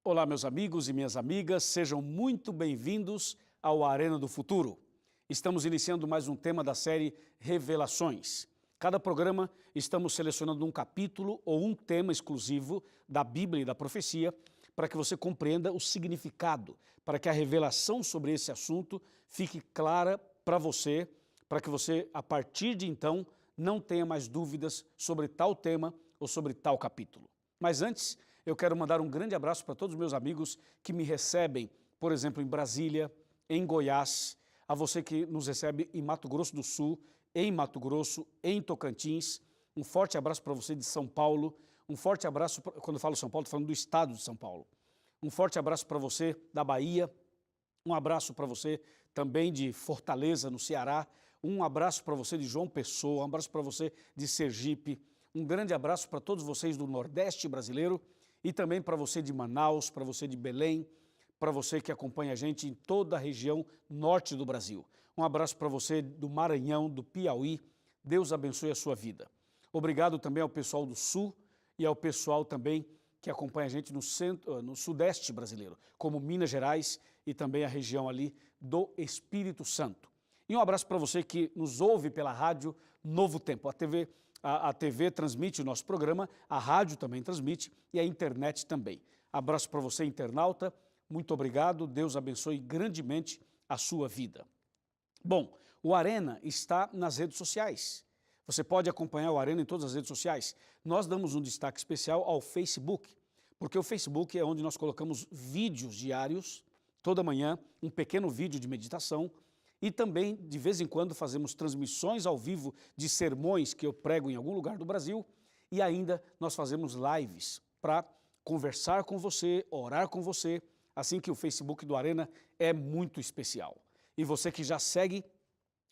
Olá, meus amigos e minhas amigas, sejam muito bem-vindos ao Arena do Futuro. Estamos iniciando mais um tema da série Revelações. Cada programa estamos selecionando um capítulo ou um tema exclusivo da Bíblia e da profecia para que você compreenda o significado, para que a revelação sobre esse assunto fique clara para você, para que você, a partir de então, não tenha mais dúvidas sobre tal tema ou sobre tal capítulo. Mas antes, eu quero mandar um grande abraço para todos os meus amigos que me recebem, por exemplo, em Brasília, em Goiás, a você que nos recebe em Mato Grosso do Sul, em Mato Grosso, em Tocantins. Um forte abraço para você de São Paulo, um forte abraço, quando eu falo São Paulo, estou falando do estado de São Paulo. Um forte abraço para você da Bahia, um abraço para você também de Fortaleza, no Ceará, um abraço para você de João Pessoa, um abraço para você de Sergipe, um grande abraço para todos vocês do Nordeste brasileiro e também para você de Manaus, para você de Belém, para você que acompanha a gente em toda a região norte do Brasil. Um abraço para você do Maranhão, do Piauí. Deus abençoe a sua vida. Obrigado também ao pessoal do Sul e ao pessoal também que acompanha a gente no Sudeste brasileiro, como Minas Gerais e também a região ali do Espírito Santo. E um abraço para você que nos ouve pela rádio Novo Tempo. A TV transmite o nosso programa, a rádio também transmite e a internet também. Abraço para você, internauta. Muito obrigado. Deus abençoe grandemente a sua vida. Bom, o Arena está nas redes sociais. Você pode acompanhar o Arena em todas as redes sociais. Nós damos um destaque especial ao Facebook, porque o Facebook é onde nós colocamos vídeos diários, toda manhã, um pequeno vídeo de meditação, e também, de vez em quando, fazemos transmissões ao vivo de sermões que eu prego em algum lugar do Brasil, e ainda nós fazemos lives para conversar com você, orar com você, assim que o Facebook do Arena é muito especial. E você que já segue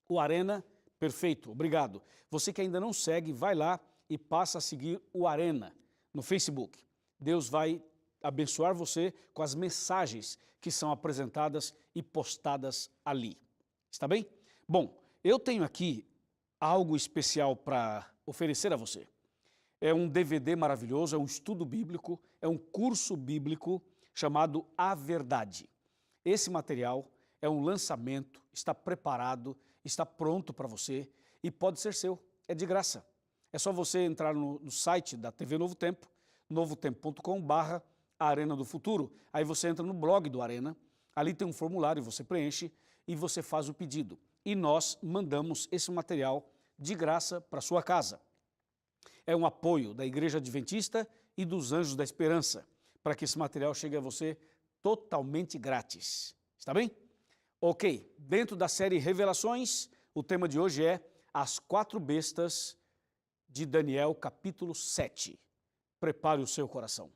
o Arena, perfeito, obrigado. Você que ainda não segue, vai lá e passa a seguir o Arena no Facebook. Deus vai abençoar você com as mensagens que são apresentadas e postadas ali. Está bem? Bom, eu tenho aqui algo especial para oferecer a você. É um DVD maravilhoso, é um estudo bíblico, é um curso bíblico chamado A Verdade. Esse material é um lançamento, está preparado, está pronto para você e pode ser seu, é de graça. É só você entrar no site da TV Novo Tempo, novotempo.com/Arena do Futuro. Aí você entra no blog do Arena, ali tem um formulário, você preenche e você faz o pedido. E nós mandamos esse material de graça para sua casa. É um apoio da Igreja Adventista e dos Anjos da Esperança, para que esse material chegue a você totalmente grátis. Está bem? Ok, dentro da série Revelações, o tema de hoje é As 4 Bestas de Daniel, capítulo 7. Prepare o seu coração.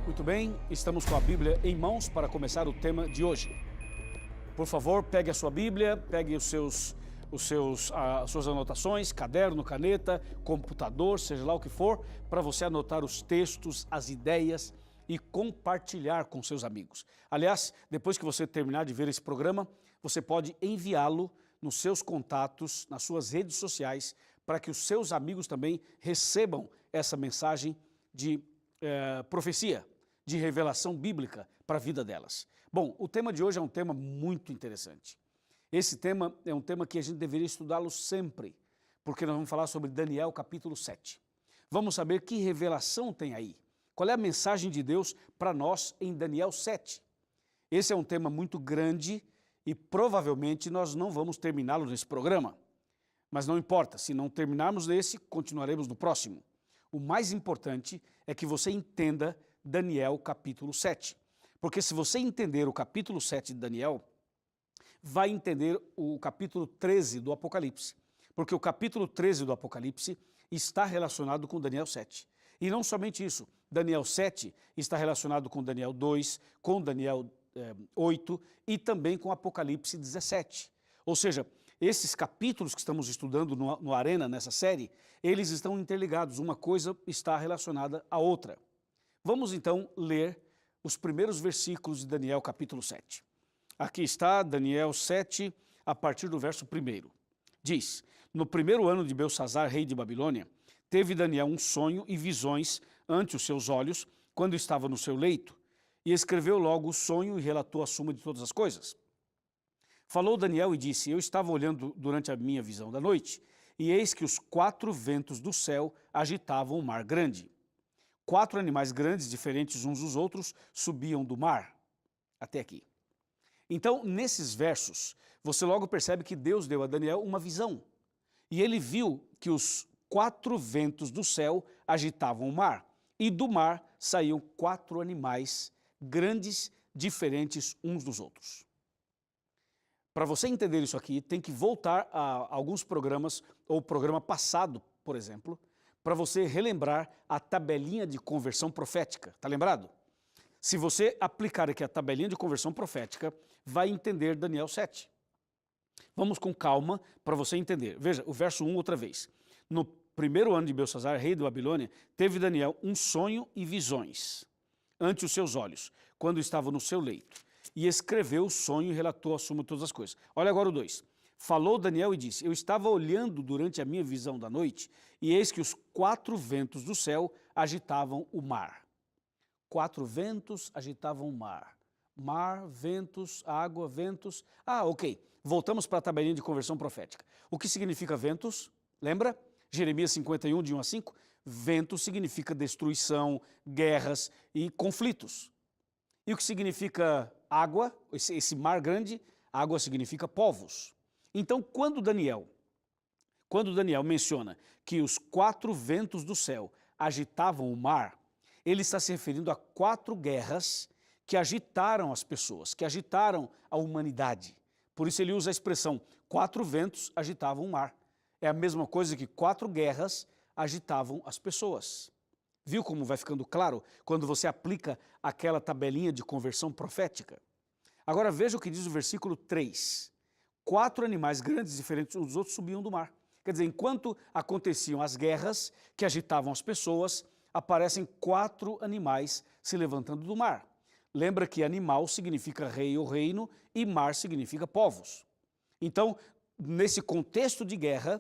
Muito bem, estamos com a Bíblia em mãos para começar o tema de hoje. Por favor, pegue a sua Bíblia, pegue as suas anotações, caderno, caneta, computador, seja lá o que for, para você anotar os textos, as ideias e compartilhar com seus amigos. Aliás, depois que você terminar de ver esse programa, você pode enviá-lo nos seus contatos, nas suas redes sociais, para que os seus amigos também recebam essa mensagem de profecia, de revelação bíblica para a vida delas. Bom, o tema de hoje é um tema muito interessante. Esse tema é um tema que a gente deveria estudá-lo sempre, porque nós vamos falar sobre Daniel capítulo 7. Vamos saber que revelação tem aí. Qual é a mensagem de Deus para nós em Daniel 7? Esse é um tema muito grande e provavelmente nós não vamos terminá-lo nesse programa. Mas não importa, se não terminarmos nesse, continuaremos no próximo. O mais importante é que você entenda Daniel capítulo 7. Porque se você entender o capítulo 7 de Daniel, vai entender o capítulo 13 do Apocalipse. Porque o capítulo 13 do Apocalipse está relacionado com Daniel 7. E não somente isso, Daniel 7 está relacionado com Daniel 2, com Daniel 8 e também com Apocalipse 17. Ou seja, esses capítulos que estamos estudando no Arena, nessa série, eles estão interligados, uma coisa está relacionada à outra. Vamos então ler os primeiros versículos de Daniel capítulo 7. Aqui está Daniel 7, a partir do verso 1. Diz: no primeiro ano de Belsazzar, rei de Babilônia, teve Daniel um sonho e visões ante os seus olhos, quando estava no seu leito, e escreveu logo o sonho e relatou a suma de todas as coisas. Falou Daniel e disse: eu estava olhando durante a minha visão da noite, e eis que os 4 ventos do céu agitavam o mar grande. 4 animais grandes, diferentes uns dos outros, subiam do mar. Até aqui. Então, nesses versos, você logo percebe que Deus deu a Daniel uma visão. E ele viu que os 4 ventos do céu agitavam o mar, e do mar saíam 4 animais grandes, diferentes uns dos outros. Para você entender isso aqui, tem que voltar a alguns programas, ou o programa passado, por exemplo, para você relembrar a tabelinha de conversão profética. Está lembrado? Se você aplicar aqui a tabelinha de conversão profética, vai entender Daniel 7. Vamos com calma para você entender. Veja, o verso 1 outra vez. No primeiro ano de Belsazzar, rei de Babilônia, teve Daniel um sonho e visões ante os seus olhos, quando estava no seu leito. E escreveu o sonho e relatou a suma de todas as coisas. Olha agora o 2. Falou Daniel e disse: eu estava olhando durante a minha visão da noite, e eis que os 4 ventos do céu agitavam o mar. 4 ventos agitavam o mar. Mar, ventos, água, ventos. Ok. Voltamos para a tabelinha de conversão profética. O que significa ventos? Lembra? Jeremias 51, de 1 a 5. Vento significa destruição, guerras e conflitos. E o que significa água, esse mar grande? Água significa povos. Então, quando Daniel menciona que os 4 ventos do céu agitavam o mar, ele está se referindo a 4 guerras que agitaram as pessoas, que agitaram a humanidade. Por isso ele usa a expressão 4 ventos agitavam o mar. É a mesma coisa que 4 guerras agitavam as pessoas. Viu como vai ficando claro quando você aplica aquela tabelinha de conversão profética? Agora veja o que diz o versículo 3. 4 animais grandes, diferentes uns dos outros, subiam do mar. Quer dizer, enquanto aconteciam as guerras que agitavam as pessoas, aparecem 4 animais se levantando do mar. Lembra que animal significa rei ou reino e mar significa povos. Então, nesse contexto de guerra,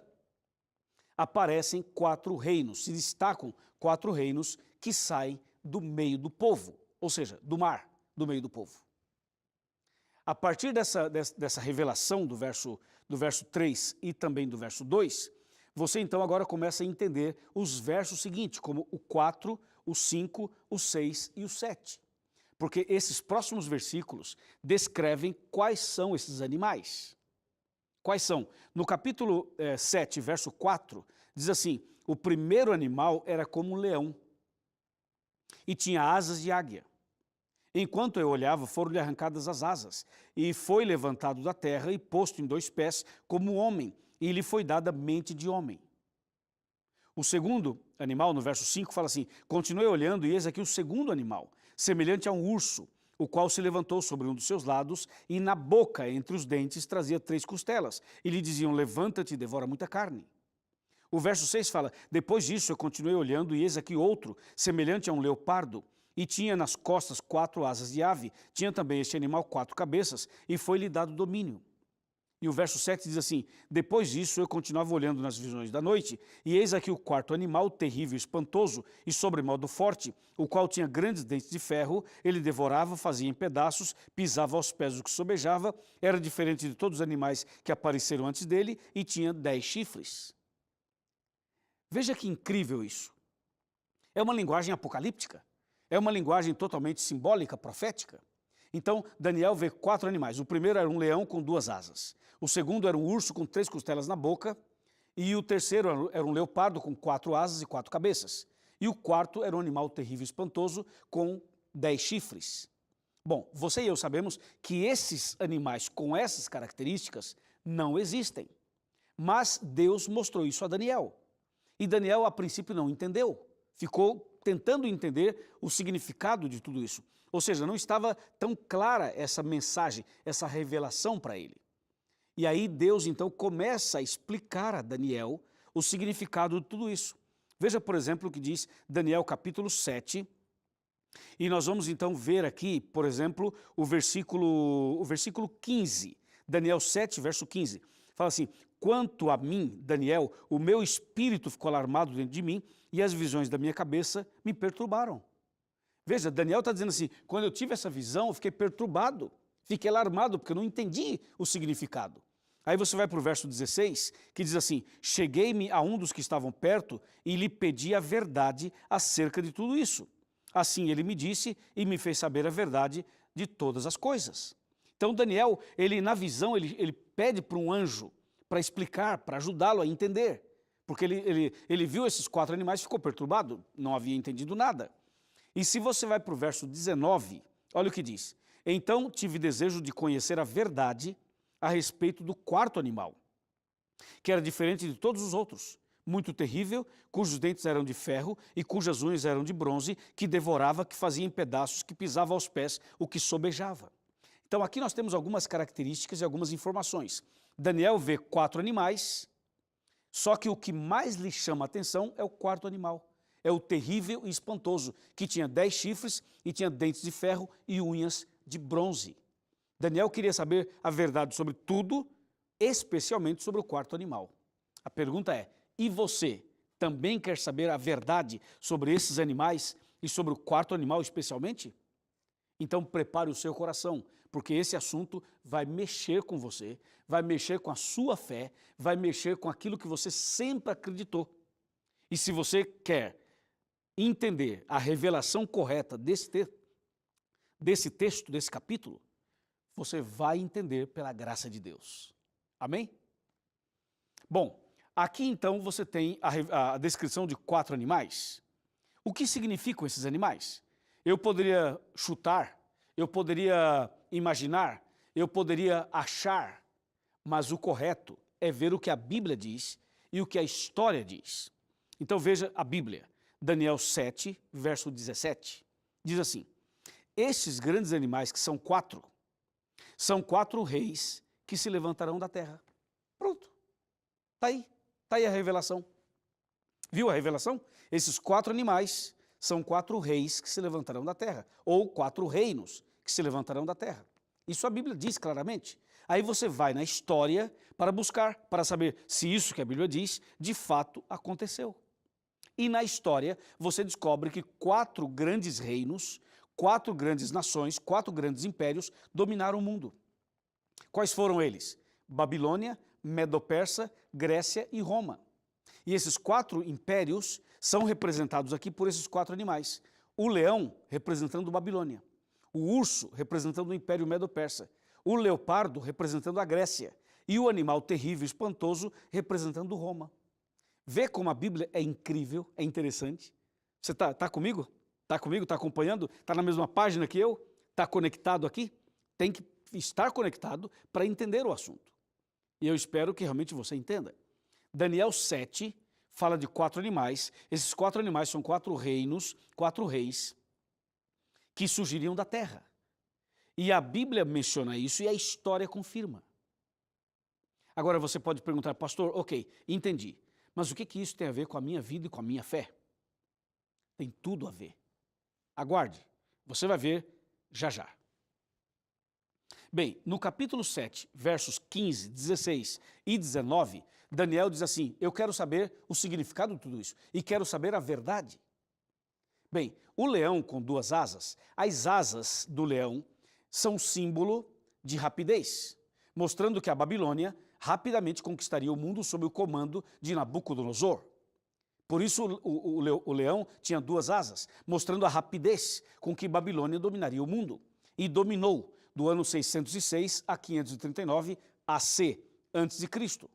aparecem 4 reinos, se destacam 4 reinos que saem do meio do povo, ou seja, do mar, do meio do povo. A partir dessa revelação do verso 3 e também do verso 2, você então agora começa a entender os versos seguintes, como o 4, o 5, o 6 e o 7. Porque esses próximos versículos descrevem quais são esses animais. Quais são? No capítulo 7, verso 4, diz assim: o primeiro animal era como um leão e tinha asas de águia. Enquanto eu olhava, foram-lhe arrancadas as asas, e foi levantado da terra e posto em 2 pés como homem, e lhe foi dada mente de homem. O segundo animal, no verso 5, fala assim: continuei olhando, e eis aqui o segundo animal, semelhante a um urso, o qual se levantou sobre um dos seus lados, e na boca, entre os dentes, trazia 3 costelas, e lhe diziam: levanta-te e devora muita carne. O verso 6 fala: depois disso eu continuei olhando, e eis aqui outro, semelhante a um leopardo, e tinha nas costas 4 asas de ave, tinha também este animal 4 cabeças, e foi-lhe dado domínio. E o verso 7 diz assim: depois disso eu continuava olhando nas visões da noite, e eis aqui o 4º animal, terrível, espantoso e sobremodo forte, o qual tinha grandes dentes de ferro, ele devorava, fazia em pedaços, pisava aos pés o que sobejava, era diferente de todos os animais que apareceram antes dele, e tinha 10 chifres. Veja que incrível isso. É uma linguagem apocalíptica, é uma linguagem totalmente simbólica, profética. Então, Daniel vê 4 animais. O primeiro era um leão com 2 asas. O segundo era um urso com 3 costelas na boca. E o terceiro era um leopardo com 4 asas e 4 cabeças. E o quarto era um animal terrível e espantoso com 10 chifres. Bom, você e eu sabemos que esses animais com essas características não existem. Mas Deus mostrou isso a Daniel. E Daniel, a princípio, não entendeu. Ficou tentando entender o significado de tudo isso. Ou seja, não estava tão clara essa mensagem, essa revelação para ele. E aí Deus então começa a explicar a Daniel o significado de tudo isso. Veja, por exemplo, o que diz Daniel capítulo 7, e nós vamos então ver aqui, por exemplo, o versículo 15. Daniel 7, verso 15. Fala assim: quanto a mim, Daniel, o meu espírito ficou alarmado dentro de mim e as visões da minha cabeça me perturbaram. Veja, Daniel está dizendo assim, quando eu tive essa visão, eu fiquei perturbado, fiquei alarmado, porque eu não entendi o significado. Aí você vai para o verso 16, que diz assim: cheguei-me a um dos que estavam perto e lhe pedi a verdade acerca de tudo isso. Assim ele me disse e me fez saber a verdade de todas as coisas. Então Daniel, na visão, ele pede para um anjo para explicar, para ajudá-lo a entender. Porque ele viu esses 4 animais e ficou perturbado, não havia entendido nada. E se você vai para o verso 19, olha o que diz: então tive desejo de conhecer a verdade a respeito do 4º animal, que era diferente de todos os outros, muito terrível, cujos dentes eram de ferro e cujas unhas eram de bronze, que devorava, que fazia em pedaços, que pisava aos pés, o que sobejava. Então aqui nós temos algumas características e algumas informações. Daniel vê 4 animais, só que o que mais lhe chama a atenção é o 4º animal. É o terrível e espantoso, que tinha 10 chifres e tinha dentes de ferro e unhas de bronze. Daniel queria saber a verdade sobre tudo, especialmente sobre o 4º animal. A pergunta é: e você também quer saber a verdade sobre esses animais e sobre o 4º animal especialmente? Então prepare o seu coração, porque esse assunto vai mexer com você, vai mexer com a sua fé, vai mexer com aquilo que você sempre acreditou. E se você quer entender a revelação correta desse texto, desse capítulo, você vai entender pela graça de Deus. Amém? Bom, aqui então você tem a descrição de 4 animais. O que significam esses animais? Eu poderia chutar, eu poderia imaginar, eu poderia achar, mas o correto é ver o que a Bíblia diz e o que a história diz. Então veja a Bíblia, Daniel 7, verso 17, diz assim: estes grandes animais, que são 4, são 4 reis que se levantarão da terra. Pronto, está aí a revelação. Viu a revelação? Esses 4 animais são 4 reis que se levantarão da terra, ou 4 reinos que se levantarão da terra. Isso a Bíblia diz claramente. Aí você vai na história para buscar, para saber se isso que a Bíblia diz, de fato aconteceu. E na história você descobre que 4 grandes reinos, 4 grandes nações, 4 grandes impérios dominaram o mundo. Quais foram eles? Babilônia, Medo-Persa, Grécia e Roma. E esses 4 impérios são representados aqui por esses 4 animais. O leão representando Babilônia, o urso representando o Império Medo-Persa, o leopardo representando a Grécia e o animal terrível e espantoso representando Roma. Vê como a Bíblia é incrível, é interessante. Você tá comigo? Está comigo? Está acompanhando? Está na mesma página que eu? Está conectado aqui? Tem que estar conectado para entender o assunto. E eu espero que realmente você entenda. Daniel 7 fala de 4 animais. Esses 4 animais são 4 reinos, 4 reis que surgiriam da terra. E a Bíblia menciona isso e a história confirma. Agora você pode perguntar: pastor, ok, entendi. Mas o que isso tem a ver com a minha vida e com a minha fé? Tem tudo a ver. Aguarde, você vai ver já já. Bem, no capítulo 7, versos 15, 16 e 19, Daniel diz assim: eu quero saber o significado de tudo isso e quero saber a verdade. Bem, o leão com 2 asas, as asas do leão são símbolo de rapidez, mostrando que a Babilônia rapidamente conquistaria o mundo sob o comando de Nabucodonosor. Por isso o leão tinha 2 asas, mostrando a rapidez com que Babilônia dominaria o mundo. E dominou do ano 606 a 539 AC, antes de Cristo.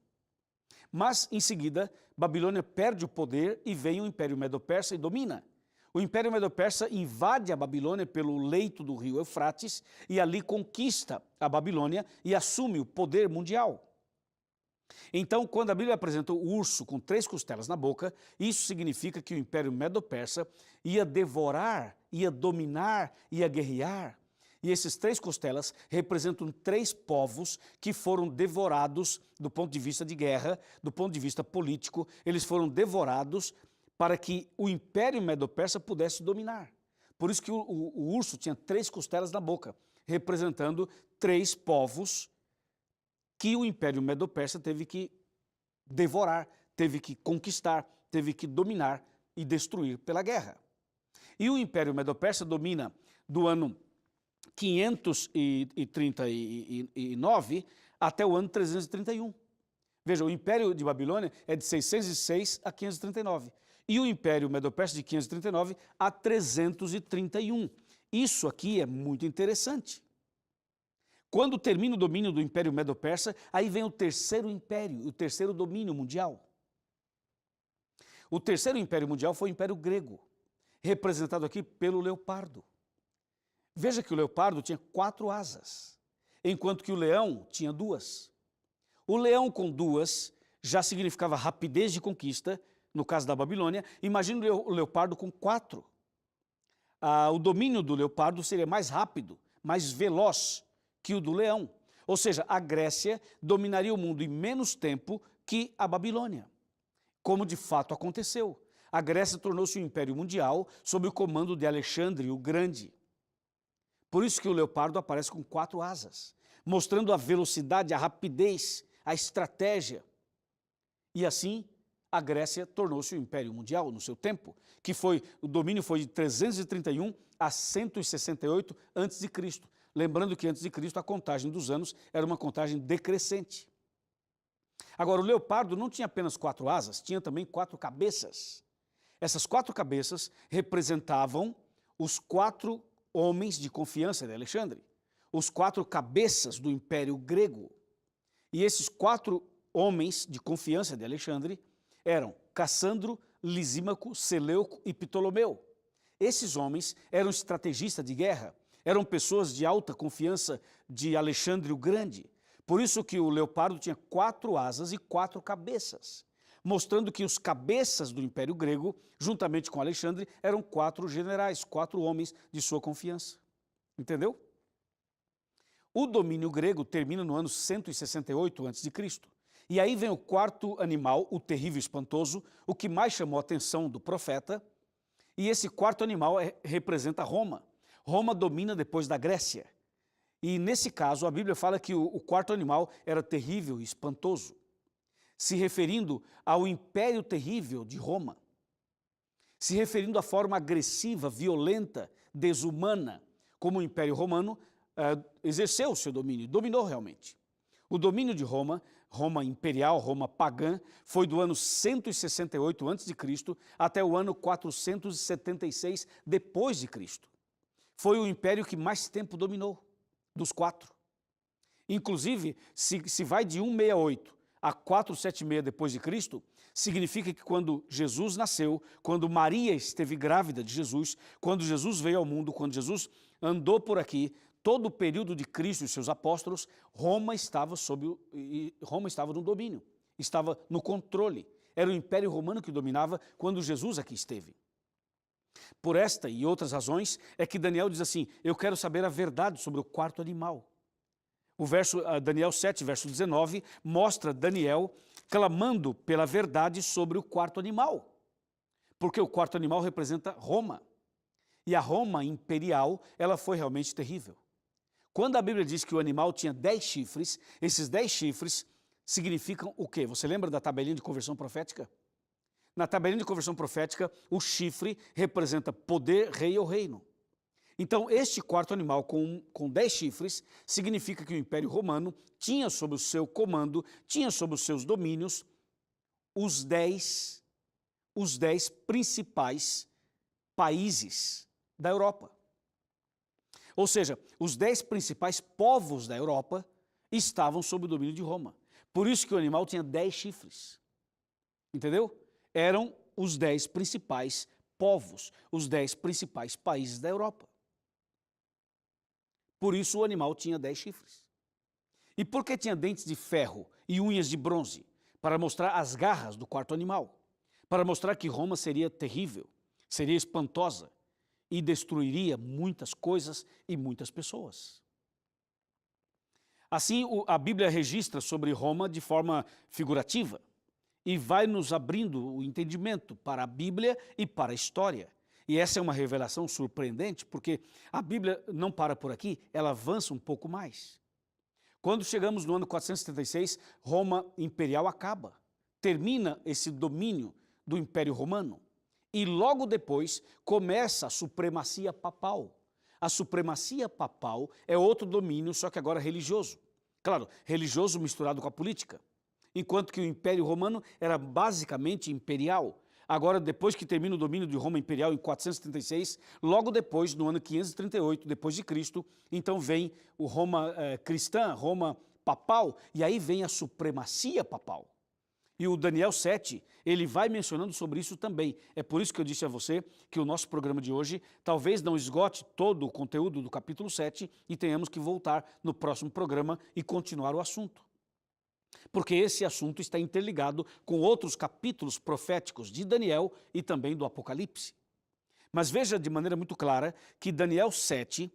Mas, em seguida, Babilônia perde o poder e vem o Império Medo-Persa e domina. O Império Medo-Persa invade a Babilônia pelo leito do rio Eufrates e ali conquista a Babilônia e assume o poder mundial. Então, quando a Bíblia apresenta o urso com 3 costelas na boca, isso significa que o Império Medo-Persa ia devorar, ia dominar, ia guerrear, E esses 3 costelas representam 3 povos que foram devorados do ponto de vista de guerra, do ponto de vista político. Eles foram devorados para que o Império Medo-Persa pudesse dominar. Por isso que o urso tinha 3 costelas na boca, representando 3 povos que o Império Medo-Persa teve que devorar, teve que conquistar, teve que dominar e destruir pela guerra. E o Império Medo-Persa domina do ano 539 até o ano 331. Veja, o Império de Babilônia é de 606 a 539. E o Império Medo-Persa de 539 a 331. Isso aqui é muito interessante. Quando termina o domínio do Império Medo-Persa, aí vem o terceiro império, o terceiro domínio mundial. O terceiro império mundial foi o Império Grego, representado aqui pelo leopardo. Veja que o leopardo tinha 4 asas, enquanto que o leão tinha 2. O leão com 2 já significava rapidez de conquista, no caso da Babilônia. Imagina o leopardo com 4. O domínio do leopardo seria mais rápido, mais veloz que o do leão. Ou seja, a Grécia dominaria o mundo em menos tempo que a Babilônia, como de fato aconteceu. A Grécia tornou-se um império mundial sob o comando de Alexandre o Grande. Por isso que o leopardo aparece com 4 asas, mostrando a velocidade, a rapidez, a estratégia. E assim, a Grécia tornou-se um império mundial no seu tempo, o domínio foi de 331 a 168 a.C., lembrando que antes de Cristo a contagem dos anos era uma contagem decrescente. Agora, o leopardo não tinha apenas 4 asas, tinha também 4 cabeças. Essas 4 cabeças representavam os 4 homens de confiança de Alexandre, os 4 cabeças do Império Grego. E esses 4 homens de confiança de Alexandre eram Cassandro, Lisímaco, Seleuco e Ptolomeu. Esses homens eram estrategistas de guerra, eram pessoas de alta confiança de Alexandre o Grande. Por isso que o leopardo tinha 4 asas e 4 cabeças, mostrando que os cabeças do Império Grego, juntamente com Alexandre, eram 4 generais, 4 homens de sua confiança. Entendeu? O domínio grego termina no ano 168 a.C. E aí vem o 4º animal, o terrível e espantoso, o que mais chamou a atenção do profeta. E esse 4º animal representa Roma. Roma domina depois da Grécia. E nesse caso, a Bíblia fala que o 4º animal era terrível e espantoso, se referindo ao império terrível de Roma, se referindo à forma agressiva, violenta, desumana, como o Império Romano exerceu o seu domínio, dominou realmente. O domínio de Roma, Roma imperial, Roma pagã, foi do ano 168 a.C. até o ano 476 depois de Cristo. Foi o império que mais tempo dominou, dos 4. Inclusive, se vai de 168 a 476 depois de Cristo, significa que quando Jesus nasceu, quando Maria esteve grávida de Jesus, quando Jesus veio ao mundo, quando Jesus andou por aqui, todo o período de Cristo e seus apóstolos, Roma estava no domínio, estava no controle. Era o Império Romano que dominava quando Jesus aqui esteve. Por esta e outras razões é que Daniel diz assim: eu quero saber a verdade sobre o 4º animal. Daniel 7, verso 19, mostra Daniel clamando pela verdade sobre o 4º animal. Porque o 4º animal representa Roma. E a Roma imperial, ela foi realmente terrível. Quando a Bíblia diz que o animal tinha 10 chifres, esses 10 chifres significam o quê? Você lembra da tabelinha de conversão profética? Na tabelinha de conversão profética, o chifre representa poder, rei ou reino. Então, este 4º animal com 10 chifres significa que o Império Romano tinha sob o seu comando, tinha sob os seus domínios, os 10 principais países da Europa. Ou seja, os 10 principais povos da Europa estavam sob o domínio de Roma. Por isso que o animal tinha 10 chifres. Entendeu? Eram os 10 principais povos, os 10 principais países da Europa. Por isso o animal tinha 10 chifres. E por que tinha dentes de ferro e unhas de bronze? Para mostrar as garras do 4º animal. Para mostrar que Roma seria terrível, seria espantosa e destruiria muitas coisas e muitas pessoas. Assim, a Bíblia registra sobre Roma de forma figurativa e vai nos abrindo o entendimento para a Bíblia e para a história. E essa é uma revelação surpreendente, porque a Bíblia não para por aqui, ela avança um pouco mais. Quando chegamos no ano 476, Roma imperial acaba. Termina esse domínio do Império Romano. E logo depois começa a supremacia papal. A supremacia papal é outro domínio, só que agora religioso. Claro, religioso misturado com a política. Enquanto que o Império Romano era basicamente imperial. Agora, depois que termina o domínio de Roma imperial em 476, logo depois, no ano 538 depois de Cristo, então vem o Roma cristã, Roma papal, e aí vem a supremacia papal. E o Daniel 7, ele vai mencionando sobre isso também. É por isso que eu disse a você que o nosso programa de hoje talvez não esgote todo o conteúdo do capítulo 7 e tenhamos que voltar no próximo programa e continuar o assunto. Porque esse assunto está interligado com outros capítulos proféticos de Daniel e também do Apocalipse. Mas veja de maneira muito clara que Daniel 7,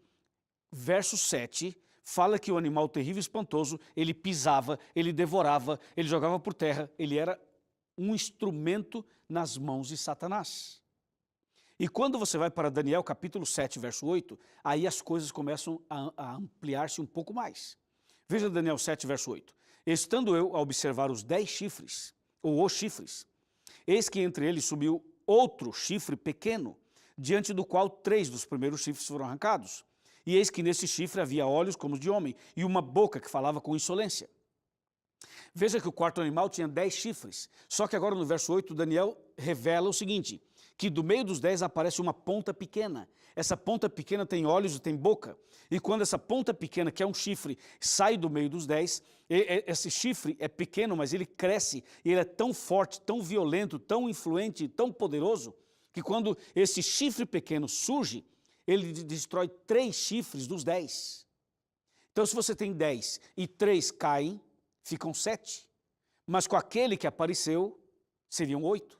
verso 7, fala que o animal terrível e espantoso, ele pisava, ele devorava, ele jogava por terra, ele era um instrumento nas mãos de Satanás. E quando você vai para Daniel capítulo 7, verso 8, aí as coisas começam a ampliar-se um pouco mais. Veja Daniel 7, verso 8. Estando eu a observar os 10 chifres, ou os chifres, eis que entre eles subiu outro chifre pequeno, diante do qual 3 dos primeiros chifres foram arrancados. E eis que nesse chifre havia olhos como os de homem, e uma boca que falava com insolência. Veja que o quarto animal tinha 10 chifres, só que agora no verso 8 Daniel revela o seguinte, que do meio dos 10 aparece uma ponta pequena. Essa ponta pequena tem olhos e tem boca, e quando essa ponta pequena, que é um chifre, sai do meio dos 10, esse chifre é pequeno, mas ele cresce, e ele é tão forte, tão violento, tão influente, tão poderoso, que quando esse chifre pequeno surge, ele destrói 3 chifres dos 10. Então, se você tem 10 e 3 caem, ficam 7. Mas com aquele que apareceu, seriam 8.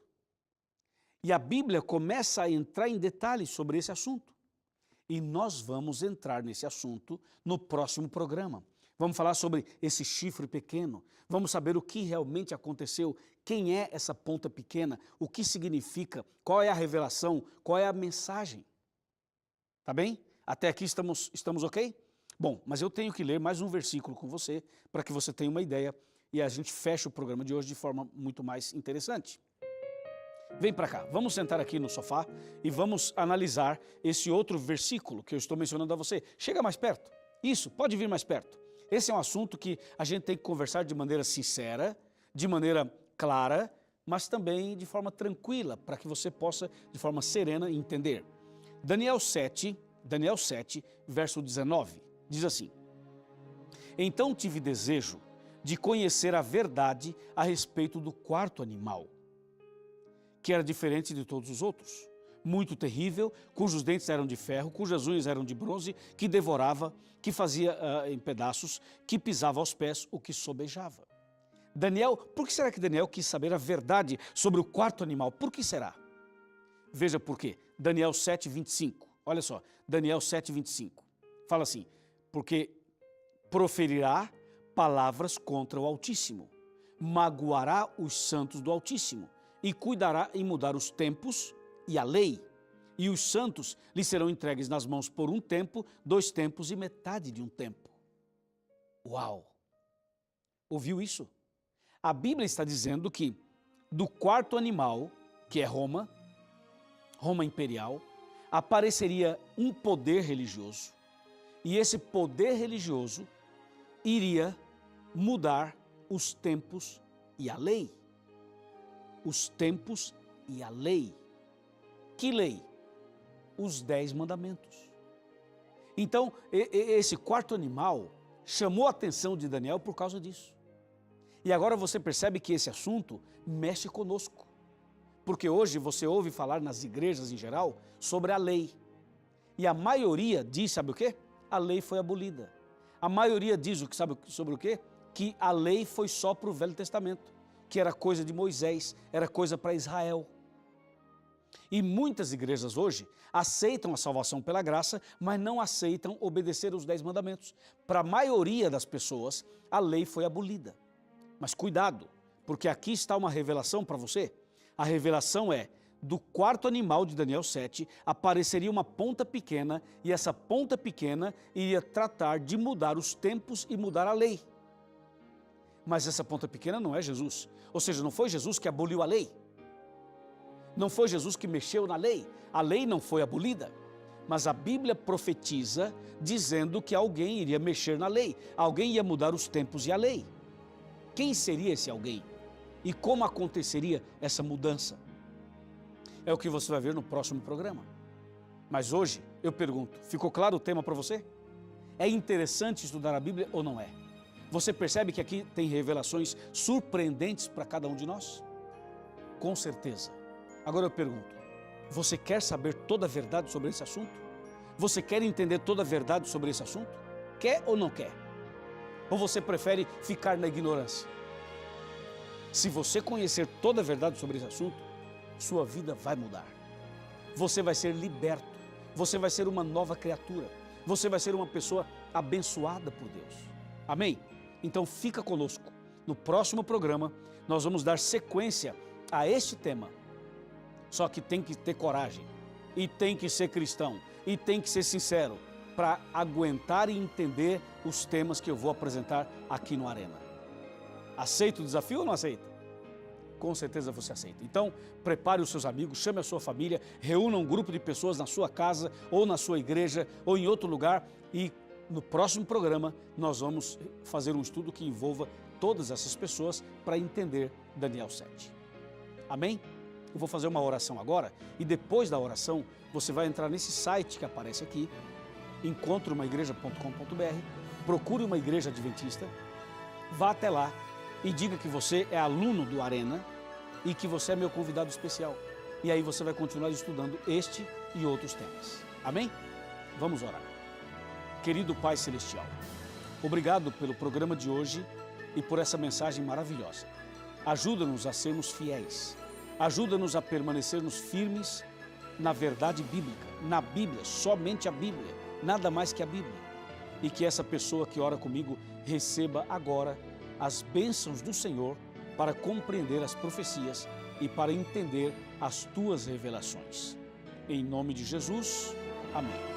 E a Bíblia começa a entrar em detalhes sobre esse assunto. E nós vamos entrar nesse assunto no próximo programa. Vamos falar sobre esse chifre pequeno. Vamos saber o que realmente aconteceu, quem é essa ponta pequena, o que significa, qual é a revelação, qual é a mensagem. Tá bem? Até aqui estamos ok? Bom, mas eu tenho que ler mais um versículo com você para que você tenha uma ideia e a gente feche o programa de hoje de forma muito mais interessante. Vem para cá, vamos sentar aqui no sofá e vamos analisar esse outro versículo que eu estou mencionando a você. Chega mais perto. Isso, pode vir mais perto. Esse é um assunto que a gente tem que conversar de maneira sincera, de maneira clara, mas também de forma tranquila, para que você possa, de forma serena, entender. Daniel 7, verso 19, diz assim: Então tive desejo de conhecer a verdade a respeito do quarto animal, que era diferente de todos os outros, muito terrível, cujos dentes eram de ferro, cujas unhas eram de bronze, que devorava, que fazia em pedaços, que pisava aos pés, o que sobejava. Daniel, por que será que Daniel quis saber a verdade sobre o quarto animal? Por que será? Veja por quê. Daniel 7, 25. Olha só, Daniel 7, 25. Fala assim, porque proferirá palavras contra o Altíssimo, magoará os santos do Altíssimo, e cuidará em mudar os tempos e a lei. E os santos lhe serão entregues nas mãos por 1 tempo, 2 tempos e metade de 1 tempo. Uau! Ouviu isso? A Bíblia está dizendo que do quarto animal, que é Roma imperial, apareceria um poder religioso. E esse poder religioso iria mudar os tempos e a lei. Os tempos e a lei. Que lei? Os 10 mandamentos. Então, esse quarto animal chamou a atenção de Daniel por causa disso. E agora você percebe que esse assunto mexe conosco. Porque hoje você ouve falar nas igrejas em geral sobre a lei. E a maioria diz, sabe o quê? A lei foi abolida. A maioria diz, sabe sobre o quê? Que a lei foi só para o Velho Testamento, que era coisa de Moisés, era coisa para Israel. E muitas igrejas hoje aceitam a salvação pela graça, mas não aceitam obedecer os 10 mandamentos. Para a maioria das pessoas, a lei foi abolida. Mas cuidado, porque aqui está uma revelação para você. A revelação é, do quarto animal de Daniel 7, apareceria uma ponta pequena, e essa ponta pequena iria tratar de mudar os tempos e mudar a lei. Mas essa ponta pequena não é Jesus. Ou seja, não foi Jesus que aboliu a lei. Não foi Jesus que mexeu na lei. A lei não foi abolida. Mas a Bíblia profetiza dizendo que alguém iria mexer na lei. Alguém ia mudar os tempos e a lei. Quem seria esse alguém? E como aconteceria essa mudança? É o que você vai ver no próximo programa. Mas hoje, eu pergunto, ficou claro o tema para você? É interessante estudar a Bíblia ou não é? Você percebe que aqui tem revelações surpreendentes para cada um de nós? Com certeza. Agora eu pergunto, você quer saber toda a verdade sobre esse assunto? Você quer entender toda a verdade sobre esse assunto? Quer ou não quer? Ou você prefere ficar na ignorância? Se você conhecer toda a verdade sobre esse assunto, sua vida vai mudar. Você vai ser liberto. Você vai ser uma nova criatura. Você vai ser uma pessoa abençoada por Deus. Amém? Então fica conosco. No próximo programa, nós vamos dar sequência a este tema. Só que tem que ter coragem, e tem que ser cristão, e tem que ser sincero, para aguentar e entender os temas que eu vou apresentar aqui no Arena. Aceita o desafio ou não aceita? Com certeza você aceita. Então, prepare os seus amigos, chame a sua família, reúna um grupo de pessoas na sua casa, ou na sua igreja, ou em outro lugar, e no próximo programa nós vamos fazer um estudo que envolva todas essas pessoas para entender Daniel 7. Amém? Eu vou fazer uma oração agora, e depois da oração você vai entrar nesse site que aparece aqui, encontreumaigreja.com.br, procure uma igreja adventista, vá até lá e diga que você é aluno do Arena e que você é meu convidado especial. E aí você vai continuar estudando este e outros temas. Amém? Vamos orar. Querido Pai Celestial, obrigado pelo programa de hoje e por essa mensagem maravilhosa. Ajuda-nos a sermos fiéis. Ajuda-nos a permanecermos firmes na verdade bíblica, na Bíblia, somente a Bíblia, nada mais que a Bíblia. E que essa pessoa que ora comigo receba agora as bênçãos do Senhor para compreender as profecias e para entender as tuas revelações. Em nome de Jesus, amém.